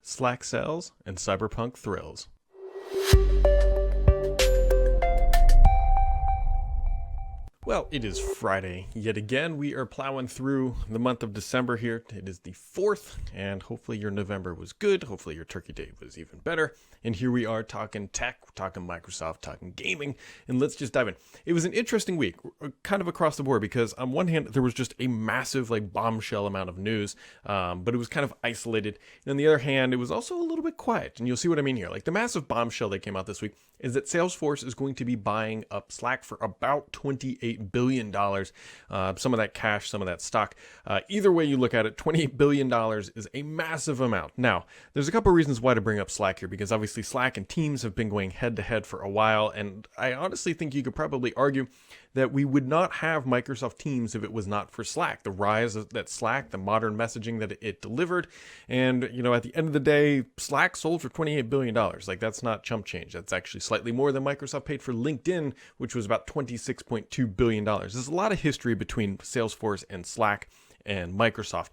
Slack sells, and CyberPunk thrills. Well, it is Friday. Yet again, we are plowing through the month of December here. It is the 4th, and hopefully your November was good. Hopefully your Turkey Day was even better. And here we are talking tech, talking Microsoft, talking gaming, and let's just dive in. It was an interesting week, kind of across the board, because on one hand, there was just a massive, bombshell amount of news, but it was kind of isolated. And on the other hand, it was also a little bit quiet, and you'll see what I mean here. The massive bombshell that came out this week is that Salesforce is going to be buying up Slack for about $28 billion. Some of that cash, some of that stock. Either way you look at it, $28 billion is a massive amount. Now, there's a couple of reasons why to bring up Slack here, because obviously Slack and Teams have been going head to head for a while, and I honestly think you could probably argue that we would not have Microsoft Teams if it was not for Slack. The rise of that Slack, the modern messaging that it delivered, and at the end of the day, Slack sold for $28 billion. That's not chump change. That's actually slightly more than Microsoft paid for LinkedIn, which was about $26.2 billion. There's a lot of history between Salesforce and Slack and Microsoft,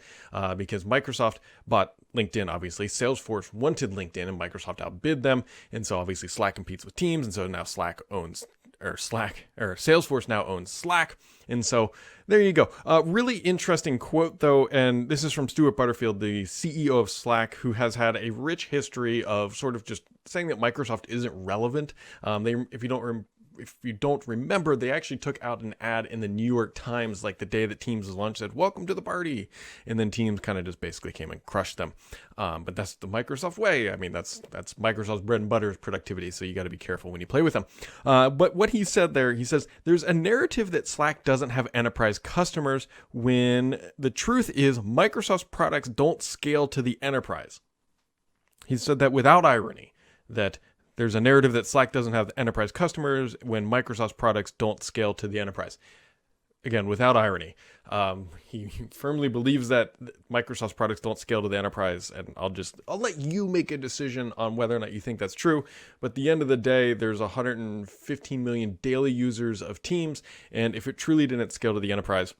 because Microsoft bought LinkedIn, obviously. Salesforce wanted LinkedIn, and Microsoft outbid them, and so obviously Slack competes with Teams, and so now Salesforce now owns Slack, and so there you go. Really interesting quote, though, and this is from Stuart Butterfield, the CEO of Slack, who has had a rich history of sort of just saying that Microsoft isn't relevant. If you don't remember, they actually took out an ad in the New York Times the day that Teams was launched, said, "Welcome to the party." And then Teams kind of just basically came and crushed them. But that's the Microsoft way. I mean, that's Microsoft's bread and butter is productivity, so you got to be careful when you play with them. But what he said there, he says, there's a narrative that Slack doesn't have enterprise customers when the truth is Microsoft's products don't scale to the enterprise. He said that without irony, that there's a narrative that Slack doesn't have enterprise customers when Microsoft's products don't scale to the enterprise. Again, without irony. He firmly believes that Microsoft's products don't scale to the enterprise, and I'll let you make a decision on whether or not you think that's true. But at the end of the day, there's 115 million daily users of Teams, and if it truly didn't scale to the enterprise,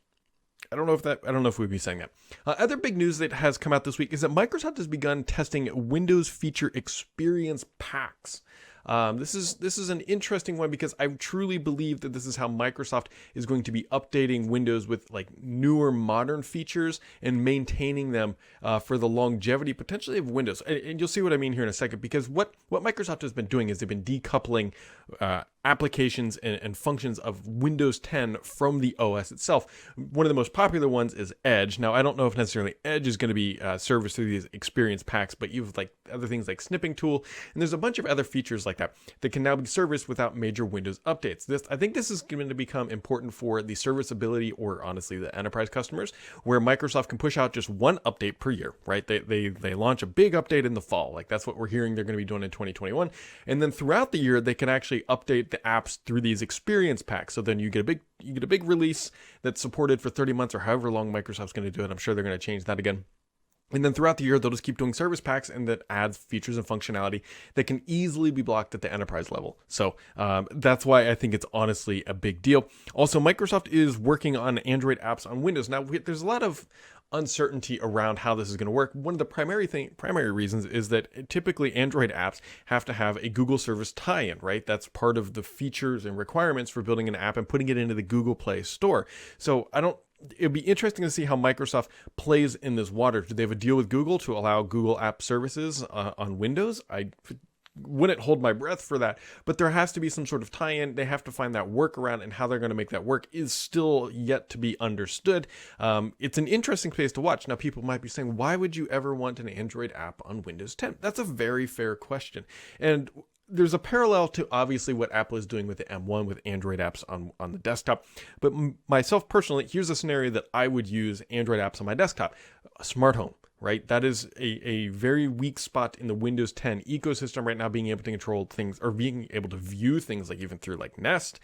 I don't know if we'd be saying that. Other big news that has come out this week is that Microsoft has begun testing Windows feature experience packs. This is an interesting one because I truly believe that this is how Microsoft is going to be updating Windows with newer modern features and maintaining them for the longevity potentially of Windows. And you'll see what I mean here in a second, because what Microsoft has been doing is they've been decoupling applications and functions of Windows 10 from the OS itself. One of the most popular ones is Edge. Now, I don't know if necessarily Edge is going to be serviced through these experience packs, but you've other things like Snipping Tool, and there's a bunch of other features like that can now be serviced without major Windows updates. I think this is going to become important for the serviceability, or honestly the enterprise customers, where Microsoft can push out just one update per year, right? They launch a big update in the fall. That's what we're hearing they're going to be doing in 2021. And then throughout the year, they can actually update the apps through these experience packs. So then you get a big release that's supported for 30 months or however long Microsoft's going to do it. I'm sure they're going to change that again. And then throughout the year, they'll just keep doing service packs, and that adds features and functionality that can easily be blocked at the enterprise level. So that's why I think it's honestly a big deal. Also, Microsoft is working on Android apps on Windows. Now, there's a lot of uncertainty around how this is going to work. One of the primary reasons is that typically Android apps have to have a Google service tie-in, right? That's part of the features and requirements for building an app and putting it into the Google Play Store. So it'd be interesting to see how Microsoft plays in this water. Do they have a deal with Google to allow Google app services on Windows? I wouldn't hold my breath for that, but there has to be some sort of tie-in. They have to find that workaround, and how they're going to make that work is still yet to be understood. It's an interesting space to watch. Now, people might be saying, why would you ever want an Android app on Windows 10? That's a very fair question. And there's a parallel to obviously what Apple is doing with the M1 with Android apps on the desktop. But myself personally, here's a scenario that I would use Android apps on my desktop. A smart home. Right, that is a very weak spot in the Windows 10 ecosystem right now, being able to control things or being able to view things even through Nest,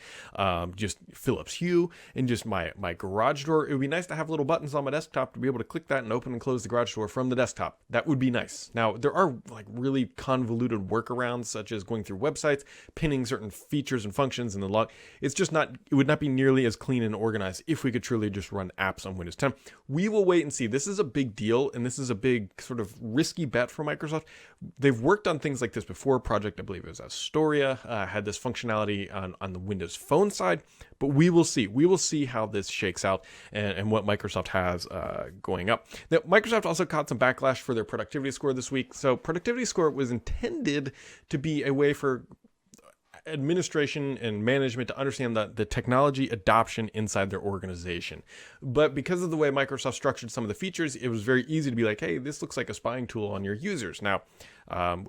just Philips Hue, and just my garage door. It would be nice to have little buttons on my desktop to be able to click that and open and close the garage door from the desktop. That would be nice. Now, there are really convoluted workarounds, such as going through websites, pinning certain features and functions in the log. It's just it would not be nearly as clean and organized if we could truly just run apps on Windows 10. We will wait and see. This is a big deal, and this is a big sort of risky bet for Microsoft. They've worked on things like this before. Project, I believe it was Astoria, had this functionality on the Windows Phone side, but we will see. We will see how this shakes out and what Microsoft has going up. Now, Microsoft also caught some backlash for their productivity score this week. So productivity score was intended to be a way for administration and management to understand the technology adoption inside their organization. But because of the way Microsoft structured some of the features, it was very easy to be like, hey, this looks like a spying tool on your users. Now,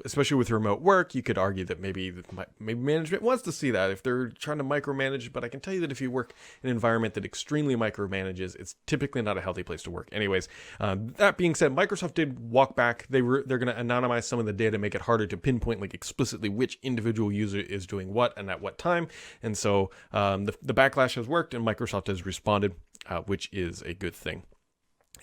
especially with remote work, you could argue that maybe management wants to see that if they're trying to micromanage. But I can tell you that if you work in an environment that extremely micromanages, it's typically not a healthy place to work. Anyways, that being said, Microsoft did walk back. They're going to anonymize some of the data, make it harder to pinpoint like explicitly which individual user is doing what and at what time. And so the backlash has worked, and Microsoft has responded, which is a good thing.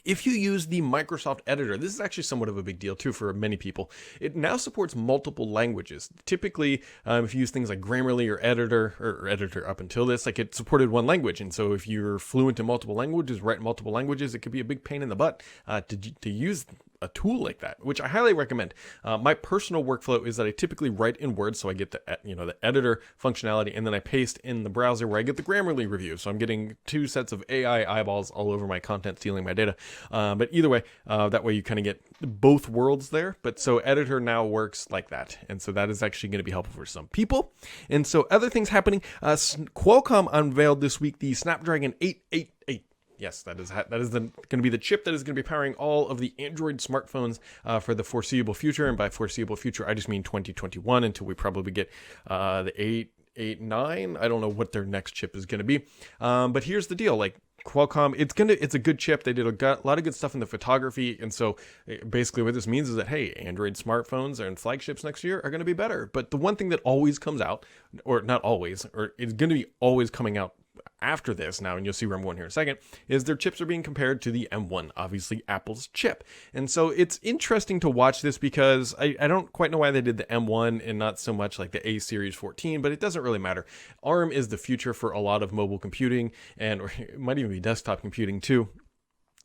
If you use the Microsoft Editor, this is actually somewhat of a big deal too for many people. It now supports multiple languages. Typically, if you use things like Grammarly or Editor up until this, like it supported one language. And so if you're fluent in multiple languages, write multiple languages, it could be a big pain in the butt to use a tool like that, which I highly recommend. My personal workflow is that I typically write in Word, so I get the editor functionality, and then I paste in the browser where I get the Grammarly review. So I'm getting two sets of AI eyeballs all over my content, stealing my data. But either way, that way you kind of get both worlds there. But so Editor now works like that, and so that is actually going to be helpful for some people. And so other things happening. Qualcomm unveiled this week the Snapdragon 888. Yes, that is going to be the chip that is going to be powering all of the Android smartphones for the foreseeable future. And by foreseeable future, I just mean 2021 until we probably get the 889. I don't know what their next chip is going to be. But here's the deal. Like Qualcomm, it's a good chip. They did a lot of good stuff in the photography. And so basically what this means is that, hey, Android smartphones and flagships next year are going to be better. But the one thing that always comes out, or not always, or it's going to be always coming out after this now, and you'll see where I'm going here in a second, is their chips are being compared to the M1, obviously Apple's chip. And so it's interesting to watch this because I don't quite know why they did the M1 and not so much like the A series 14, but it doesn't really matter. ARM is the future for a lot of mobile computing, and or it might even be desktop computing too.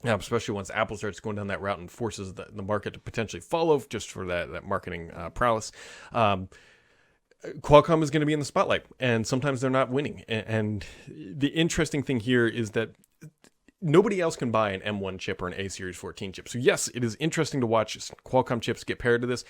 Especially once Apple starts going down that route and forces the market to potentially follow just for that marketing prowess. Qualcomm is going to be in the spotlight, and sometimes they're not winning. And the interesting thing here is that nobody else can buy an M1 chip or an A series 14 chip. So yes, it is interesting to watch Qualcomm chips get paired to this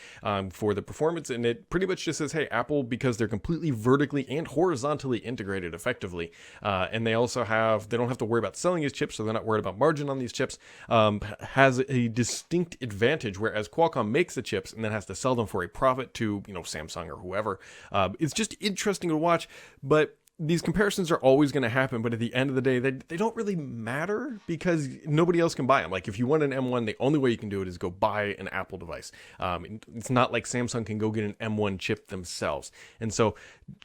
for the performance. And it pretty much just says, hey, Apple, because they're completely vertically and horizontally integrated effectively. And they don't have to worry about selling these chips, so they're not worried about margin on these chips, has a distinct advantage. Whereas Qualcomm makes the chips and then has to sell them for a profit to, Samsung or whoever. It's just interesting to watch, but these comparisons are always going to happen, but at the end of the day, they don't really matter because nobody else can buy them. Like if you want an M1, the only way you can do it is go buy an Apple device. It's not like Samsung can go get an M1 chip themselves. And so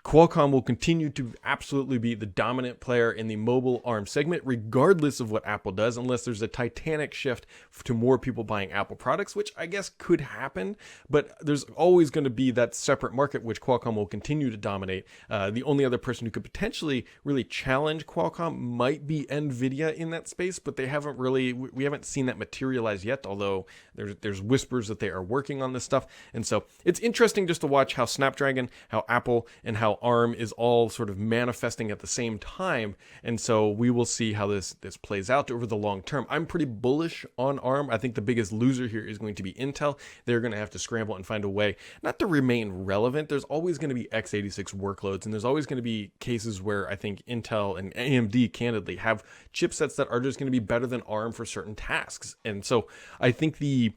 Qualcomm will continue to absolutely be the dominant player in the mobile ARM segment, regardless of what Apple does, unless there's a titanic shift to more people buying Apple products, which I guess could happen, but there's always going to be that separate market, which Qualcomm will continue to dominate. The only other person who could potentially really challenge Qualcomm might be Nvidia in that space, but we haven't seen that materialize yet, although there's whispers that they are working on this stuff. And so it's interesting just to watch how Snapdragon, how Apple, and how ARM is all sort of manifesting at the same time. And so we will see how this plays out over the long term. I'm pretty bullish on ARM. I think the biggest loser here is going to be Intel. They're going to have to scramble and find a way not to remain relevant. There's always going to be x86 workloads, and there's always going to be cases where I think Intel and AMD candidly have chipsets that are just going to be better than ARM for certain tasks. And so I think the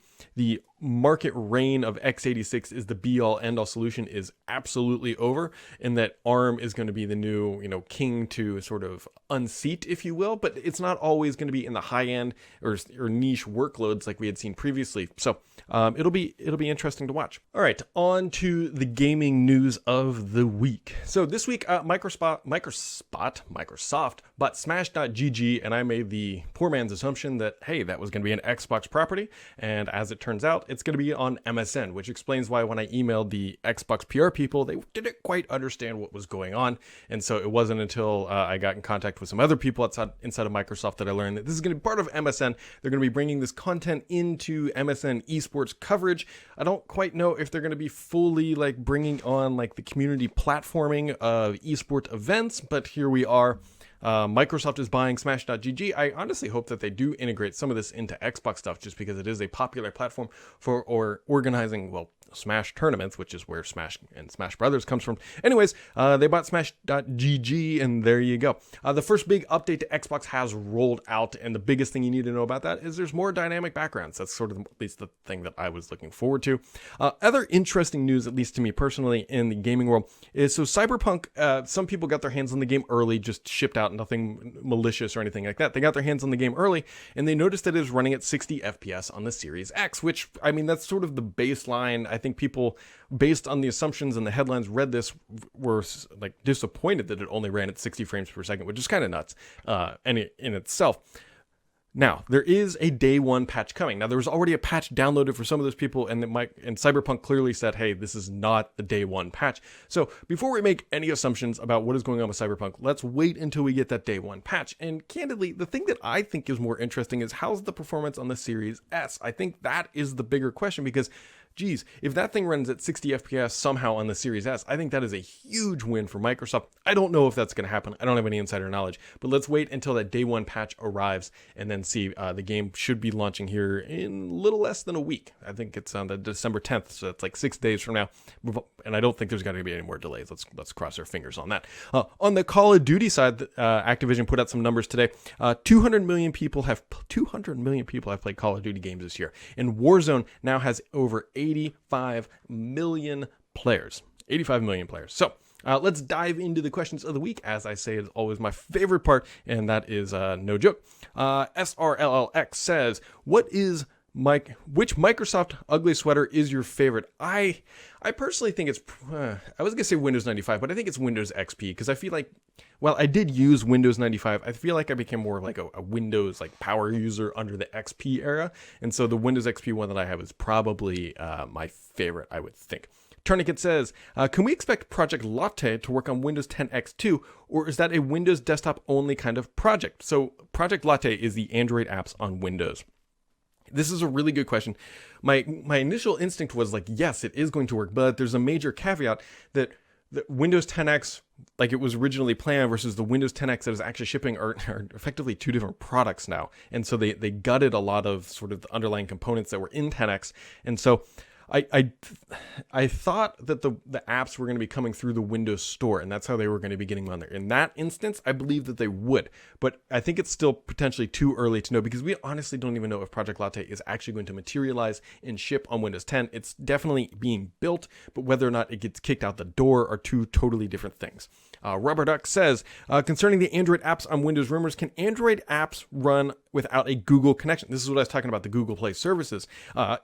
market reign of x86 is the be-all end-all solution is absolutely over, and that ARM is going to be the new king to sort of unseat, if you will, but it's not always going to be in the high-end or niche workloads like we had seen previously. So it'll be interesting to watch. All right, on to the gaming news of the week. So this week, Microsoft bought Smash.gg, and I made the poor man's assumption that, hey, that was going to be an Xbox property, and as as it turns out, it's going to be on MSN, which explains why when I emailed the Xbox PR people, they didn't quite understand what was going on. And so it wasn't until I got in contact with some other people inside of Microsoft that I learned that this is going to be part of MSN. They're going to be bringing this content into MSN esports coverage. I don't quite know if they're going to be fully like bringing on like the community platforming of esports events, but here we are. Microsoft is buying Smash.gg. I honestly hope that they do integrate some of this into Xbox stuff, just because it is a popular platform for organizing, well, Smash tournaments, which is where Smash and Smash Brothers comes from. Anyways, they bought Smash.gg, and there you go. The first big update to Xbox has rolled out, and the biggest thing you need to know about that is there's more dynamic backgrounds. That's sort of at least the thing that I was looking forward to. Other interesting news, at least to me personally, in the gaming world, is so CyberPunk, some people got their hands on the game early, just shipped out, nothing malicious or anything like that. They got their hands on the game early, and they noticed that it was running at 60 FPS on the Series X, which, I mean, that's sort of the baseline. I think people, based on the assumptions and the headlines read this, were like disappointed that it only ran at 60 frames per second, which is kind of nuts in itself. Now, there is a day one patch coming. Now, there was already a patch downloaded for some of those people, and CyberPunk clearly said, hey, this is not the day one patch. So before we make any assumptions about what is going on with CyberPunk, let's wait until we get that day one patch. And candidly, the thing that I think is more interesting is how's the performance on the Series S? I think that is the bigger question, because geez, if that thing runs at 60 FPS somehow on the Series S, I think that is a huge win for Microsoft. I don't know if that's going to happen. I don't have any insider knowledge, but let's wait until that day one patch arrives and then see. The game should be launching here in a little less than a week. I think it's on the December 10th, so it's like 6 days from now. And I don't think there's going to be any more delays. Let's cross our fingers on that. On the Call of Duty side, Activision put out some numbers today. 200 million people have played Call of Duty games this year, and Warzone now has over 85 million players. 85 million players. So let's dive into the questions of the week. As I say, it's always my favorite part, and that is no joke. SRLLX says, which Microsoft ugly sweater is your favorite? I personally think it's, I was going to say Windows 95, but I think it's Windows XP, because I feel like, well, I did use Windows 95. I feel like I became more like a Windows like power user under the XP era. And so the Windows XP one that I have is probably my favorite, I would think. Tourniquet says, can we expect Project Latte to work on Windows 10 X2, or is that a Windows desktop only kind of project? So Project Latte is the Android apps on Windows. This is a really good question. My initial instinct was like, yes, it is going to work, but there's a major caveat that the Windows 10X, like it was originally planned, versus the Windows 10X that is actually shipping are effectively two different products now. And so they gutted a lot of sort of the underlying components that were in 10X. And so I thought that the apps were going to be coming through the Windows Store, and that's how they were going to be getting on there. In that instance, I believe that they would, but I think it's still potentially too early to know, because we honestly don't even know if Project Latte is actually going to materialize and ship on Windows 10. It's definitely being built, but whether or not it gets kicked out the door are two totally different things. Rubber Duck says, concerning the Android apps on Windows rumors, can Android apps run without a Google connection? This is what I was talking about, the Google Play services.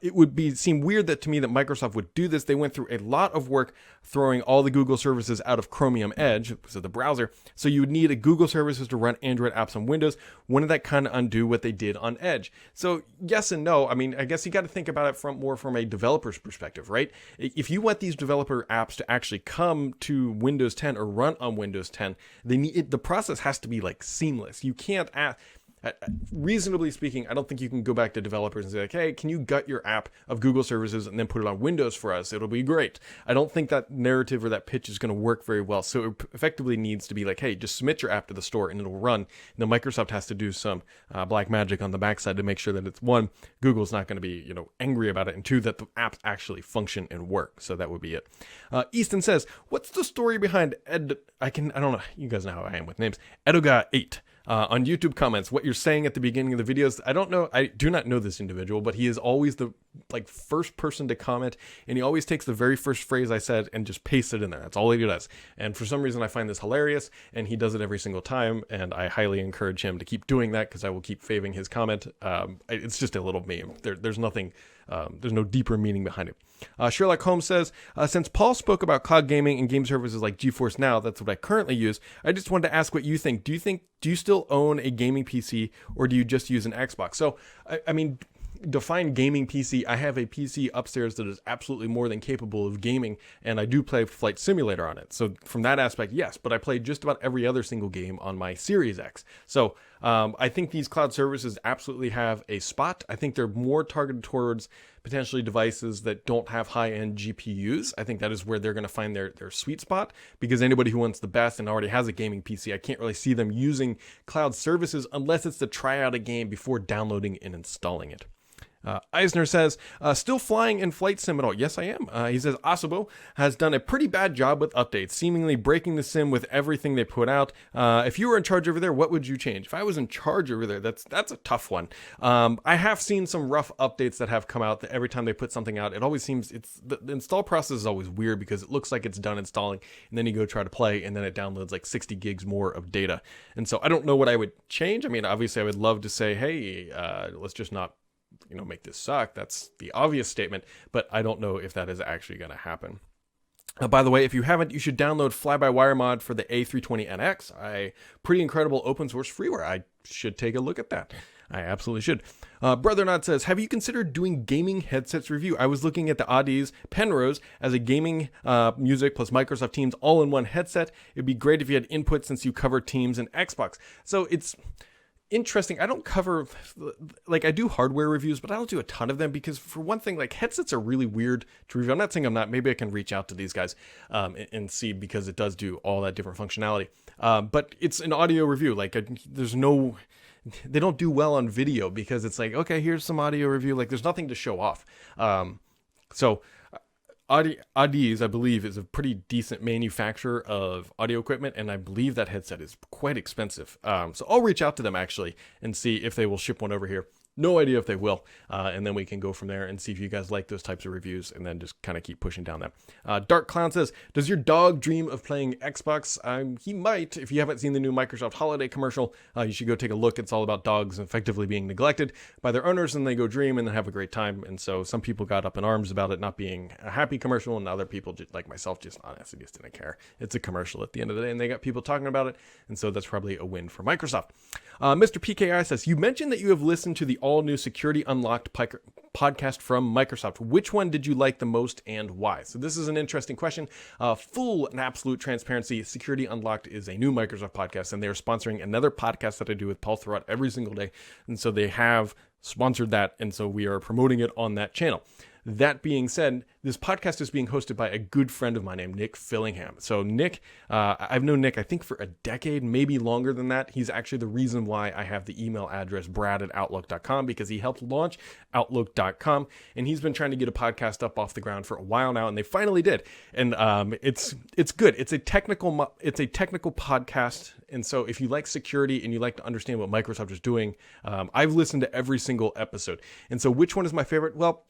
It would seem weird that to me that Microsoft would do this. They went through a lot of work throwing all the Google services out of Chromium Edge, so the browser. So you would need a Google services to run Android apps on Windows. Wouldn't that kind of undo what they did on Edge? So yes and no. I mean, I guess you got to think about it more from a developer's perspective, right? If you want these developer apps to actually come to Windows 10 or run on Windows 10, the process has to be like seamless. You can't reasonably speaking, I don't think you can go back to developers and say like, hey, can you gut your app of Google services and then put it on Windows for us? It'll be great. I don't think that narrative or that pitch is going to work very well. So it effectively needs to be like, hey, just submit your app to the store and it'll run. And then Microsoft has to do some black magic on the backside to make sure that it's, one, Google's not going to be angry about it, and two, that the apps actually function and work. So that would be it. Easton says, what's the story behind I don't know, you guys know how I am with names, Edoga8. On YouTube comments, what you're saying at the beginning of the videos, I don't know, I do not know this individual, but he is always the first person to comment, and he always takes the very first phrase I said and just pastes it in there. That's all he does. And for some reason I find this hilarious, and he does it every single time, and I highly encourage him to keep doing that, because I will keep faving his comment. It's just a little meme. There's nothing, there's no deeper meaning behind it. Sherlock Holmes says, since Paul spoke about cloud gaming and game services like GeForce Now, that's what I currently use, I just wanted to ask what you think. Do you still own a gaming PC, or do you just use an Xbox? So, I mean, define gaming PC, I have a PC upstairs that is absolutely more than capable of gaming, and I do play Flight Simulator on it. So from that aspect, yes, but I play just about every other single game on my Series X. So I think these cloud services absolutely have a spot. I think they're more targeted towards potentially devices that don't have high-end GPUs. I think that is where they're going to find their sweet spot, because anybody who wants the best and already has a gaming PC, I can't really see them using cloud services unless it's to try out a game before downloading and installing it. Eisner says, still flying in Flight Sim at all? Yes, I am. He says, Asobo has done a pretty bad job with updates, seemingly breaking the sim with everything they put out. If you were in charge over there, what would you change? If I was in charge over there, that's a tough one. I have seen some rough updates that have come out that every time they put something out, it always seems the install process is always weird, because it looks like it's done installing, and then you go try to play, and then it downloads like 60 gigs more of data. And so I don't know what I would change. I mean, obviously I would love to say, hey, let's just not make this suck. That's the obvious statement, but I don't know if that is actually going to happen. By the way, if you haven't, you should download Fly-by-Wire mod for the A320NX. Pretty incredible open source freeware. I should take a look at that. I absolutely should. Brother Nod says, have you considered doing gaming headsets review? I was looking at the Audis Penrose as a gaming music plus Microsoft Teams all-in-one headset. It'd be great if you had input, since you cover Teams and Xbox. So it's interesting. I don't cover, like, I do hardware reviews, but I don't do a ton of them, because for one thing, like, headsets are really weird to review. I'm not saying I'm not. Maybe I can reach out to these guys and see, because it does do all that different functionality. But it's an audio review. Like, they don't do well on video, because it's like, okay, here's some audio review. Like, there's nothing to show off. Audis, I believe, is a pretty decent manufacturer of audio equipment, and I believe that headset is quite expensive. So I'll reach out to them, actually, and see if they will ship one over here. No idea if they will, and then we can go from there and see if you guys like those types of reviews, and then just kind of keep pushing down that. Dark Clown says, does your dog dream of playing Xbox? He might. If you haven't seen the new Microsoft holiday commercial, you should go take a look. It's all about dogs effectively being neglected by their owners, and they go dream and then have a great time. And so some people got up in arms about it not being a happy commercial, and other people, just like myself, just honestly just didn't care. It's a commercial at the end of the day, and they got people talking about it, and so that's probably a win for Microsoft. Mr. PKI says, you mentioned that you have listened to the all-new Security Unlocked podcast from Microsoft. Which one did you like the most, and why? So this is an interesting question. Full and absolute transparency, Security Unlocked is a new Microsoft podcast, and they are sponsoring another podcast that I do with Paul Thurrott every single day. And so they have sponsored that, and so we are promoting it on that channel. That being said, this podcast is being hosted by a good friend of mine named Nick Fillingham. So Nick, I've known Nick, I think, for a decade, maybe longer than that. He's actually the reason why I have the email address brad@outlook.com, because he helped launch outlook.com, and he's been trying to get a podcast up off the ground for a while now, and they finally did. And it's good. It's a technical podcast. And so if you like security and you like to understand what Microsoft is doing, I've listened to every single episode. And so which one is my favorite? Well,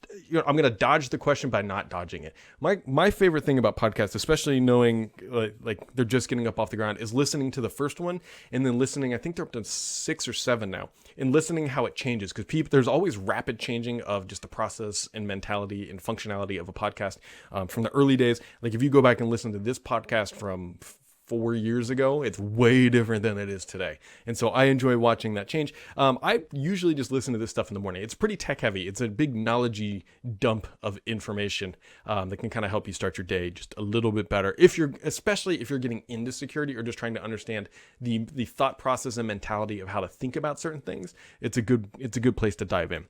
I'm going to dodge the question by not dodging it. My favorite thing about podcasts, especially knowing like they're just getting up off the ground, is listening to the first one, and then listening, I think they're up to 6 or 7 now, and listening how it changes, because there's always rapid changing of just the process and mentality and functionality of a podcast from the early days. Like if you go back and listen to this podcast from 4 years ago, it's way different than it is today. And so I enjoy watching that change. I usually just listen to this stuff in the morning. It's pretty tech heavy. It's a big knowledgey dump of information that can kind of help you start your day just a little bit better. Especially if you're getting into security or just trying to understand the thought process and mentality of how to think about certain things. It's a good place to dive in.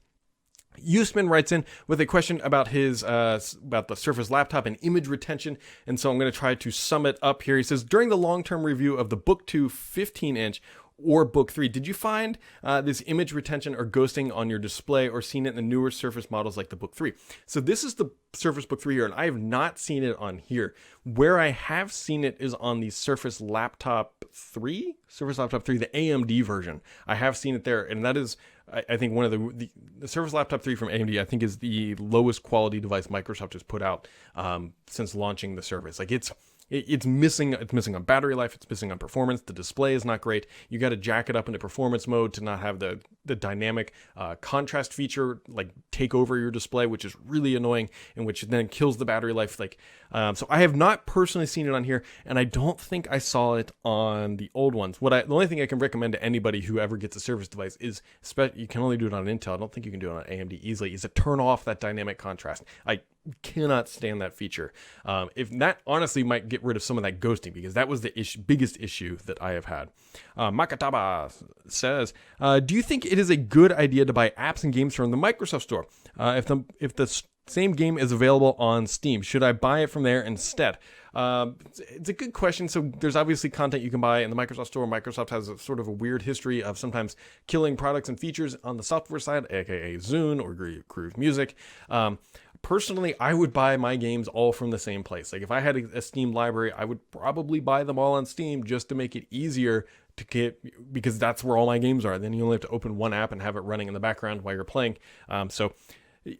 Usman writes in with a question about his about the Surface laptop and image retention, and so I'm going to try to sum it up here. He says, during the long-term review of the Book 2 15-inch or Book 3, did you find this image retention or ghosting on your display, or seen it in the newer Surface models like the Book 3? So this is the Surface Book 3 here, and I have not seen it on here. Where I have seen it is on the Surface Laptop 3, the AMD version. I have seen it there, and that is, I think, one of the Surface Laptop 3 from AMD, I think, is the lowest quality device Microsoft has put out since launching the Surface. Like, it's it's missing on battery life, it's missing on performance, the display is not great. You got to jack it up into performance mode to not have the dynamic contrast feature like take over your display, which is really annoying and which then kills the battery life. So I have not personally seen it on here, and I don't think I saw it on the old ones. The only thing I can recommend to anybody who ever gets a Surface device is, you can only do it on Intel, I don't think you can do it on AMD easily, is to turn off that dynamic contrast. I cannot stand that feature. If that honestly might get rid of some of that ghosting, because that was the biggest issue that I have had. Makataba says, do you think it is a good idea to buy apps and games from the Microsoft Store? If the same game is available on Steam, should I buy it from there instead? It's a good question. So there's obviously content you can buy in the Microsoft Store. Microsoft has a sort of a weird history of sometimes killing products and features on the software side, aka Zune or Groove Music. Personally, I would buy my games all from the same place. Like if I had a Steam library, I would probably buy them all on Steam just to make it easier to get, because that's where all my games are. Then you only have to open one app and have it running in the background while you're playing. So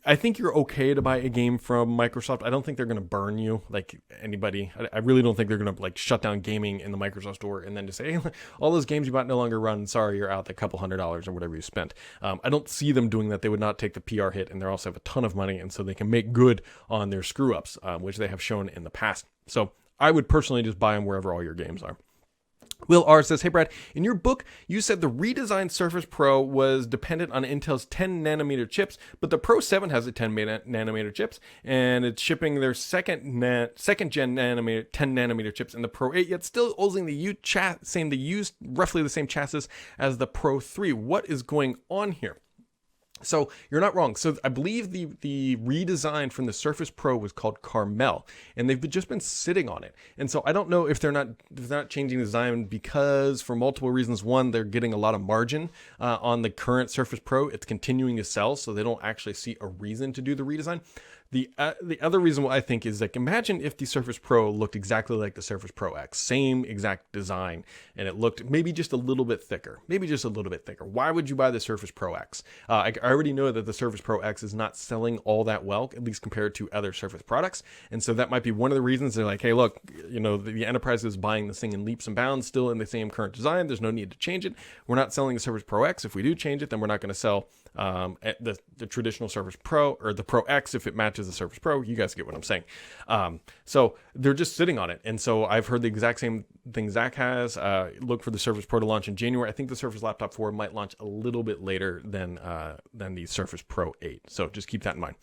I think you're okay to buy a game from Microsoft. I don't think they're going to burn you like anybody. I really don't think they're going to like shut down gaming in the Microsoft Store and then just say, hey, all those games you bought no longer run. Sorry, you're out the couple $100s or whatever you spent. I don't see them doing that. They would not take the PR hit, and they also have a ton of money, and so they can make good on their screw ups, which they have shown in the past. So I would personally just buy them wherever all your games are. Will R says, hey Brad, in your book, you said the redesigned Surface Pro was dependent on Intel's 10 nanometer chips, but the Pro 7 has a 10 nanometer chips, and it's shipping their second gen nanometer 10 nanometer chips in the Pro 8, yet still using roughly the same chassis as the Pro 3. What is going on here? So you're not wrong. So I believe the redesign from the Surface Pro was called Carmel, and they've just been sitting on it. And so I don't know if they're not changing the design because, for multiple reasons. One, they're getting a lot of margin on the current Surface Pro. It's continuing to sell, so they don't actually see a reason to do the redesign. The other reason why I think is, like, imagine if the Surface Pro looked exactly like the Surface Pro X, same exact design, and it looked maybe just a little bit thicker. Why would you buy the Surface Pro X? I already know that the Surface Pro X is not selling all that well, at least compared to other Surface products, and so that might be one of the reasons they're like, hey, look, the enterprise is buying this thing in leaps and bounds, still in the same current design. There's no need to change it. We're not selling the Surface Pro X. If we do change it, then we're not going to sell the traditional Surface Pro or the Pro X if it matches the Surface Pro. You guys get what I'm saying. So they're just sitting on it. And so I've heard the exact same thing Zach has. Look for the Surface Pro to launch in January. I think the Surface Laptop 4 might launch a little bit later than the Surface Pro 8. So just keep that in mind.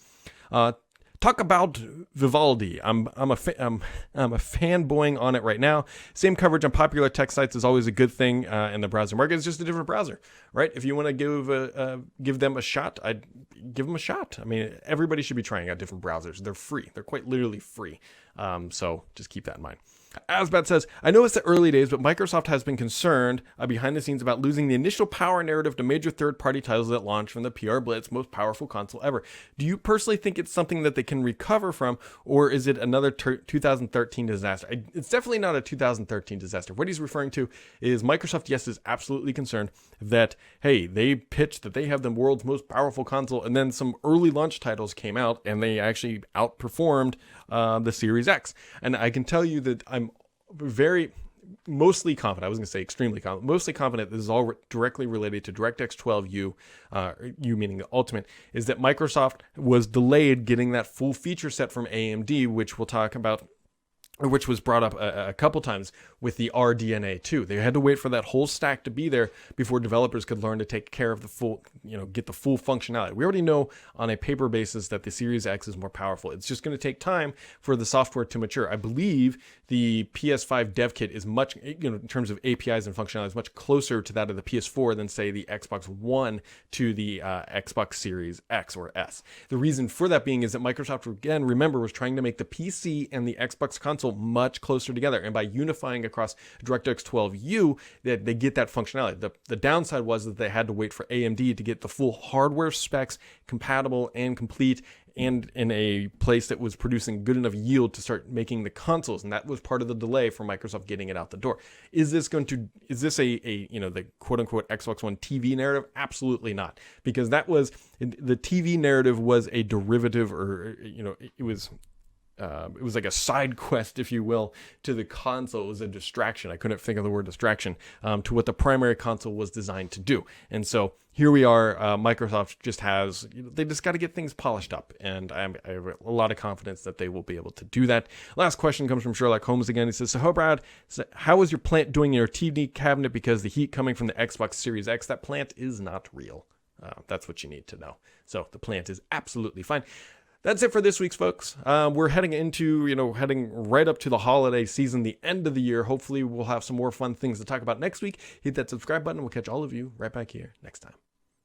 Talk about Vivaldi. I'm a fanboying on it right now. Same coverage on popular tech sites is always a good thing in the browser market. It's just a different browser, right? If you want to give them a shot, I'd give them a shot. I mean, everybody should be trying out different browsers. They're free. They're quite literally free. So just keep that in mind. Asbat says, I know it's the early days, but Microsoft has been concerned behind the scenes about losing the initial power narrative to major third-party titles that launched from the PR Blitz most powerful console ever. Do you personally think it's something that they can recover from, or is it another 2013 disaster? It's definitely not a 2013 disaster. What he's referring to is Microsoft, yes, is absolutely concerned that, hey, they pitched that they have the world's most powerful console, and then some early launch titles came out, and they actually outperformed the Series X. And I can tell you that I'm mostly confident, I was going to say extremely confident, mostly confident this is all directly related to DirectX 12U, U meaning the Ultimate, is that Microsoft was delayed getting that full feature set from AMD, which we'll talk about, or which was brought up a couple times with the RDNA 2. They had to wait for that whole stack to be there before developers could learn to take care of the full, get the full functionality. We already know on a paper basis that the Series X is more powerful. It's just going to take time for the software to mature. I believe the PS5 dev kit is much, in terms of APIs and functionality, is much closer to that of the PS4 than, say, the Xbox One to the Xbox Series X or S. The reason for that being is that Microsoft, again, remember, was trying to make the PC and the Xbox console much closer together, and by unifying across DirectX 12U, they get that functionality. The downside was that they had to wait for AMD to get the full hardware specs compatible and complete, and in a place that was producing good enough yield to start making the consoles, and that was part of the delay for Microsoft getting it out the door. Is this a the quote unquote Xbox One TV narrative? Absolutely not, because that was the TV narrative was a derivative, or it was it was like a side quest, if you will, to the console. It was a distraction. I couldn't think of the word distraction, to what the primary console was designed to do. And so here we are. Microsoft just has, they just got to get things polished up. And I have a lot of confidence that they will be able to do that. Last question comes from Sherlock Holmes again. He says, so Brad, how is your plant doing in your TV cabinet? Because the heat coming from the Xbox Series X, that plant is not real. That's what you need to know. So the plant is absolutely fine. That's it for this week's, folks. We're heading into, heading right up to the holiday season, the end of the year. Hopefully we'll have some more fun things to talk about next week. Hit that subscribe button. We'll catch all of you right back here next time.